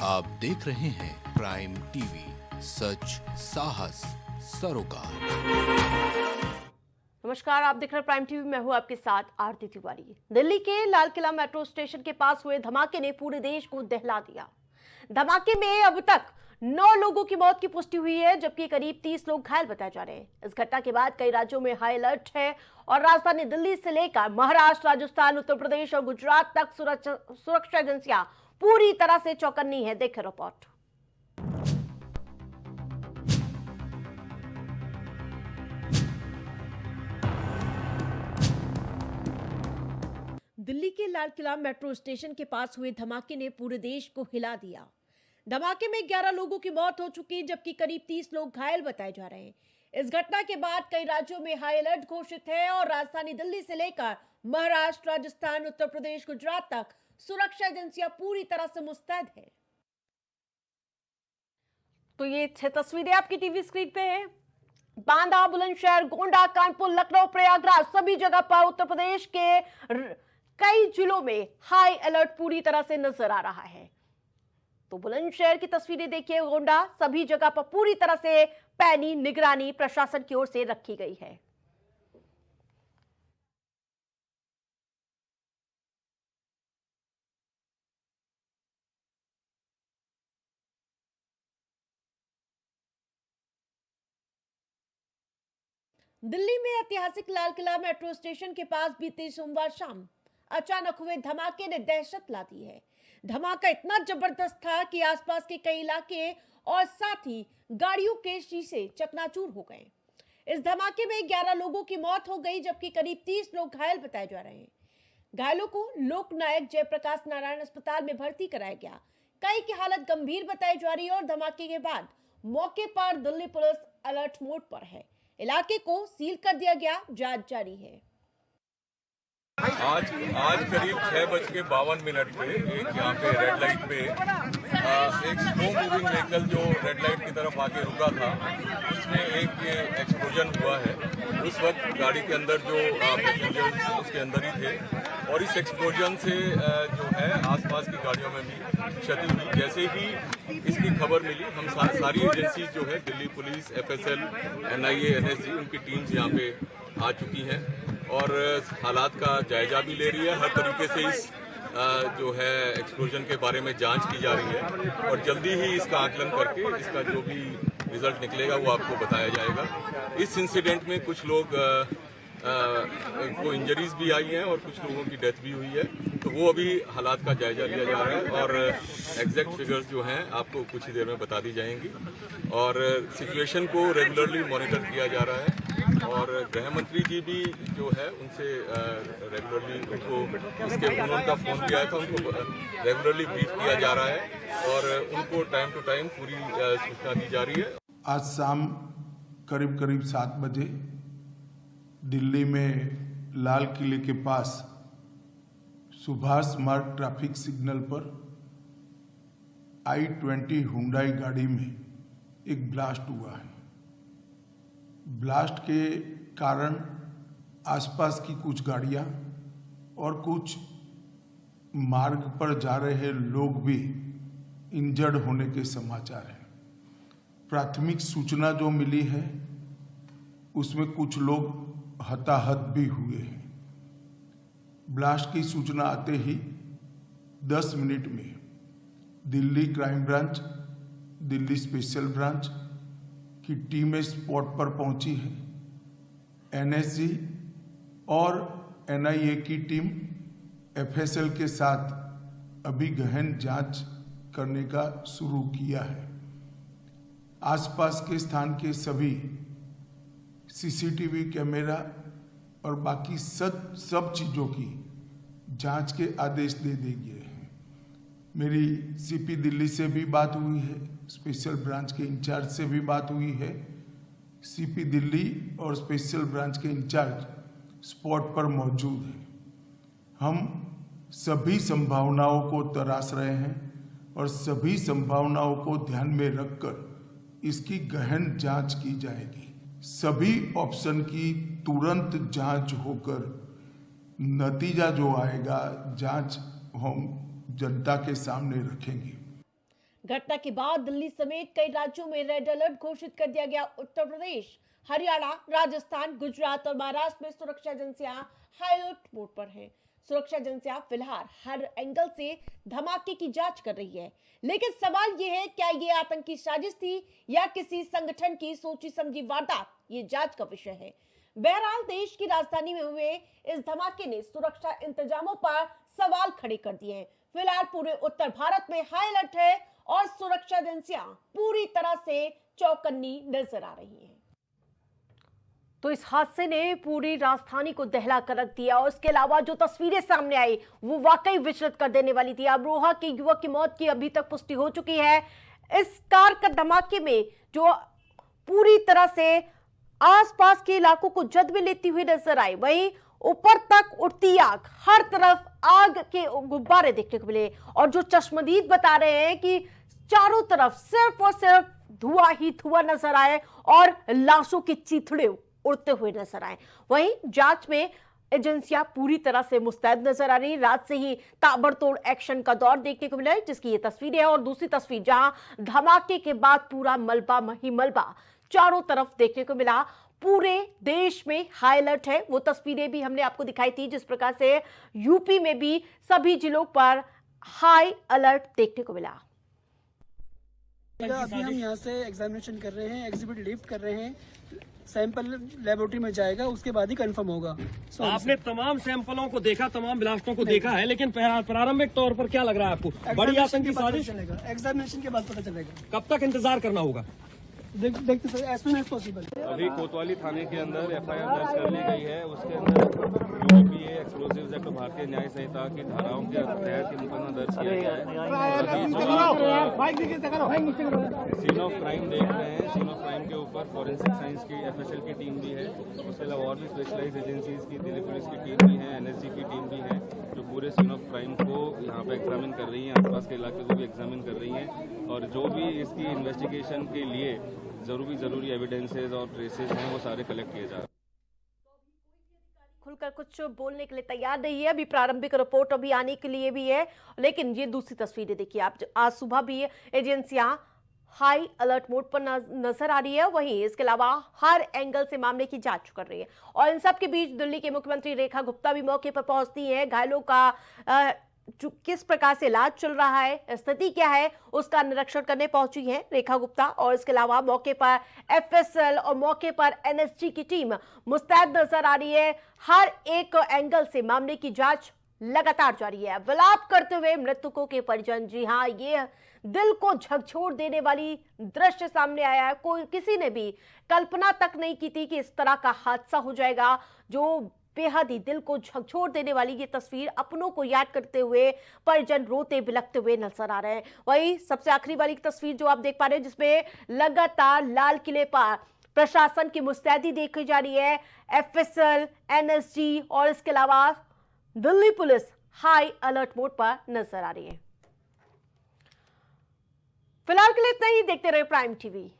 आप देख रहे हैं प्राइम टीवी, सच साहस सरोकार। नमस्कार, आप देख रहे हैं प्राइम टीवी। मैं हूं आपके साथ आरती तिवारी। दिल्ली के लाल किला मेट्रो स्टेशन के पास हुए धमाके ने पूरे देश को दहला दिया। धमाके में अब तक 9 लोगों की मौत की पुष्टि हुई है, जबकि करीब 30 लोग घायल बताए जा रहे हैं। इस घटना के बाद कई राज्यों में हाई अलर्ट है और राजधानी दिल्ली से लेकर महाराष्ट्र, राजस्थान, उत्तर प्रदेश और गुजरात तक सुरक्षा एजेंसियां पूरी तरह से चौकन्नी है। देखें रिपोर्ट। दिल्ली के लाल किला मेट्रो स्टेशन के पास हुए धमाके ने पूरे देश को हिला दिया। धमाके में 11 लोगों की मौत हो चुकी, जबकि करीब 30 लोग घायल बताए जा रहे हैं। इस घटना के बाद कई राज्यों में हाई अलर्ट घोषित है और राजधानी दिल्ली से लेकर महाराष्ट्र, राजस्थान, उत्तर प्रदेश, गुजरात तक सुरक्षा एजेंसियां पूरी तरह से मुस्तैद है। तो ये 6 तस्वीरें आपकी टीवी स्क्रीन पे है। बांदा, बुलंदशहर, गोंडा, कानपुर, लखनऊ, प्रयागराज सभी जगह पर उत्तर प्रदेश के कई जिलों में हाई अलर्ट पूरी तरह से नजर आ रहा है। तो बुलंदशहर की तस्वीरें देखिए, गोंडा सभी जगह पर पूरी तरह से पैनी निगरानी प्रशासन की ओर से रखी गई है। दिल्ली में ऐतिहासिक लाल किला मेट्रो स्टेशन के पास बीते सोमवार शाम अचानक हुए धमाके ने दहशत ला दी है। धमाका इतना जबरदस्त था कि आसपास के कई इलाके और साथ ही गाड़ियों के शीशे चकनाचूर हो गए। इस धमाके में 11 लोगों की मौत हो गई, जबकि करीब 30 लोग घायल बताए जा रहे हैं। घायलों को लोकनायक जयप्रकाश नारायण अस्पताल में भर्ती कराया गया। कई की हालत गंभीर बताई जा रही है और धमाके के बाद मौके पर दिल्ली पुलिस अलर्ट मोड पर है। इलाके को सील कर दिया गया, जांच जारी है। आज करीब 6:52 पे एक यहाँ पे रेड लाइट पे एक स्लो मूविंग व्हीकल जो रेड लाइट की तरफ आके रुका था, उसमें एक ये एक्सप्लोजन हुआ है। उस वक्त गाड़ी के अंदर जो पैसेंजर्स उसके अंदर ही थे और इस एक्सप्लोजन से जो है आसपास की गाड़ियों में भी क्षति हुई। जैसे ही इसकी खबर मिली, हम सारी एजेंसी जो है Delhi police, FSL, NIA, NSG, उनकी टीम्स यहाँ पे आ चुकी हैं और हालात का जायजा भी ले रही है। हर तरीके से इस जो है एक्सप्लोजन के बारे में जांच की जा रही है और जल्दी ही इसका आकलन करके इसका जो भी रिजल्ट निकलेगा वो आपको बताया जाएगा। इस इंसिडेंट में कुछ लोग को इंजरीज भी आई हैं और कुछ लोगों की डेथ भी हुई है, तो वो अभी हालात का जायजा लिया जा रहा है और एग्जैक्ट फिगर्स जो हैं आपको कुछ ही देर में बता दी जाएंगी। और सिचुएशन को रेगुलरली मॉनिटर किया जा रहा है और गृह मंत्री जी भी जो है उनसे रेगुलरली उनका फोन किया था, उनको रेगुलरली ब्रीफ किया जा रहा है और उनको टाइम टू टाइम पूरी सूचना दी जा रही है। आज शाम करीब 7 बजे दिल्ली में लाल किले के पास सुभाष मार्ग ट्रैफिक सिग्नल पर I-20 हुंडई गाड़ी में एक ब्लास्ट हुआ है। ब्लास्ट के कारण आसपास की कुछ गाड़ियां और कुछ मार्ग पर जा रहे लोग भी इंजर्ड होने के समाचार हैं। प्राथमिक सूचना जो मिली है उसमें कुछ लोग हताहत भी हुए हैं। ब्लास्ट की सूचना आते ही 10 मिनट में Delhi crime branch, Delhi special branch की टीमें स्पॉट पर पहुंची है। NSG और NIA की टीम FSL के साथ अभी गहन जांच करने का शुरू किया है। आसपास के स्थान के सभी CCTV कैमरा और बाकी सब चीज़ों की जांच के आदेश दे दिए गए हैं। मेरी CP दिल्ली से भी बात हुई है, स्पेशल ब्रांच के इंचार्ज से भी बात हुई है। CP दिल्ली और स्पेशल ब्रांच के इंचार्ज स्पॉट पर मौजूद हैं। हम सभी संभावनाओं को तलाश रहे हैं और सभी संभावनाओं को ध्यान में रखकर इसकी गहन जांच की जाएगी। सभी ऑप्शन की तुरंत जांच होकर नतीजा जो आएगा, जांच हम जनता के सामने रखेंगे। घटना के बाद दिल्ली समेत कई राज्यों में रेड अलर्ट घोषित कर दिया गया। उत्तर प्रदेश, हरियाणा, राजस्थान, गुजरात और महाराष्ट्र में सुरक्षा एजेंसियां हाई अलर्ट मोड पर हैं। सुरक्षा एजेंसियां फिलहाल हर एंगल से धमाके की जांच कर रही है, लेकिन सवाल यह है, क्या ये आतंकी साजिश थी या किसी संगठन की सोची समझी वारदात? ये जांच का विषय है। बहरहाल देश की राजधानी में हुए इस धमाके ने सुरक्षा इंतजामों पर सवाल खड़े कर दिए हैं। फिलहाल पूरे उत्तर भारत में हाई अलर्ट है और सुरक्षा एजेंसियां पूरी तरह से चौकन्नी नजर आ रही हैं। तो इस हादसे ने पूरी राजधानी को दहला कर रख दिया और इसके अलावा जो तस्वीरें सामने आई वो वाकई विचलित कर देने वाली थी। अमरोहा के युवक की मौत की अभी तक पुष्टि हो चुकी है। इस कार का धमाके में जो पूरी तरह से आसपास के इलाकों को जद में लेती हुई नजर आई, वहीं ऊपर तक उठती आग, हर तरफ आग के गुब्बारे देखने को मिले और जो चश्मदीद बता रहे हैं कि चारों तरफ सिर्फ और सिर्फ धुआं ही धुआं नजर आए और लाशों के चीथड़े उड़ते हुए नजर आए। वहीं जांच में एजेंसियां पूरी तरह से मुस्तैद नजर आ रही। रात से ही ताबड़तोड़ एक्शन का दौर देखने को मिला है, जिसकी ये तस्वीरें है और दूसरी तस्वीर जहां धमाके के बाद पूरा मलबा ही मलबा चारों तरफ देखने को मिला। पूरे देश में हाई अलर्ट है। वो तस्वीरें भी हमने आपको दिखाई थी जिस प्रकार से यूपी में भी सभी जिलों पर हाई अलर्ट देखने को मिला। अभी हम यहाँ से एग्जामिनेशन कर रहे हैं, एग्जिबिट लिफ्ट कर रहे हैं, सैंपल लेबोरेटरी में जाएगा, उसके बाद ही कंफर्म होगा। आपने तमाम सैंपलों को देखा, तमाम ब्लास्टों को देखा है, लेकिन प्रारंभिक तौर पर क्या लग रहा है आपको? बड़ी आतंकी साजिश? एग्जामिनेशन के बाद पता चलेगा। कब तक इंतजार करना होगा? देखते sir, as soon as possible. अभी कोतवाली थाने के अंदर एफआईआर दर्ज कर ली गई है। उसके अंदर यूपीए एक्सप्लोजिव्स एक्ट भारतीय न्याय संहिता की धाराओं के तहत मुकदमा दर्ज किया गया है। सीन ऑफ क्राइम देख रहे हैं। सीन ऑफ क्राइम के ऊपर फॉरेंसिक साइंस की एफएसएल की टीम भी है। उसके अलावा और भी स्पेशलाइज्ड एजेंसीज की, दिल्ली पुलिस की टीम भी है, एनएसजी की टीम भी है, जो पूरे सीन ऑफ क्राइम को यहाँ पे एग्जामिन कर रही है, आसपास के इलाके को भी एग्जामिन कर रही हैं और जो भी इसकी इन्वेस्टिगेशन के लिए जरूरी एविडेंसेस और ट्रेसेस हैं वो सारे कलेक्ट किए जा रहे हैं। खुलकर कुछ बोलने के लिए तैयार नहीं है। अभी प्रारंभिक रिपोर्ट अभी आने के लिए भी है, लेकिन ये दूसरी तस्वीरें देखिए आप। आज सुबह भी एजेंसियां हाई अलर्ट मोड पर नजर आ रही है। वहीं इसके अलावा हर एंगल से मामले की जांच कर रही है और इन सब के बीच दिल्ली के मुख्यमंत्री रेखा गुप्ता भी मौके पर पहुंचती हैं। घायलों का जो किस प्रकार से इलाज चल रहा है, स्थिति क्या है, उसका निरीक्षण करने पहुंची है रेखा गुप्ता। और इसके अलावा मौके पर एफएसएल और मौके पर एनएसजी की टीम मुस्तैद नजर आ रही है। हर एक एंगल से मामले की जांच लगातार जारी है। विलाप करते हुए मृतकों के परिजन, जी हाँ, ये दिल को झकझोर देने वाली दृश्य सामने आया है। कोई किसी ने भी कल्पना तक नहीं की थी कि इस तरह का हादसा हो जाएगा। जो बेहद ही दिल को झकझोर देने वाली ये तस्वीर, अपनों को याद करते हुए परिजन रोते बिलखते हुए नजर आ रहे हैं। वही सबसे आखिरी वाली तस्वीर जो आप देख पा रहे हैं, जिसमें लगातार लाल किले पर प्रशासन की मुस्तैदी देखी जा रही है। एफएसएल, एनएसजी और इसके अलावा Delhi police high alert mode पर नजर आ रही है। फिलहाल के लिए इतना ही। देखते रहे प्राइम टीवी।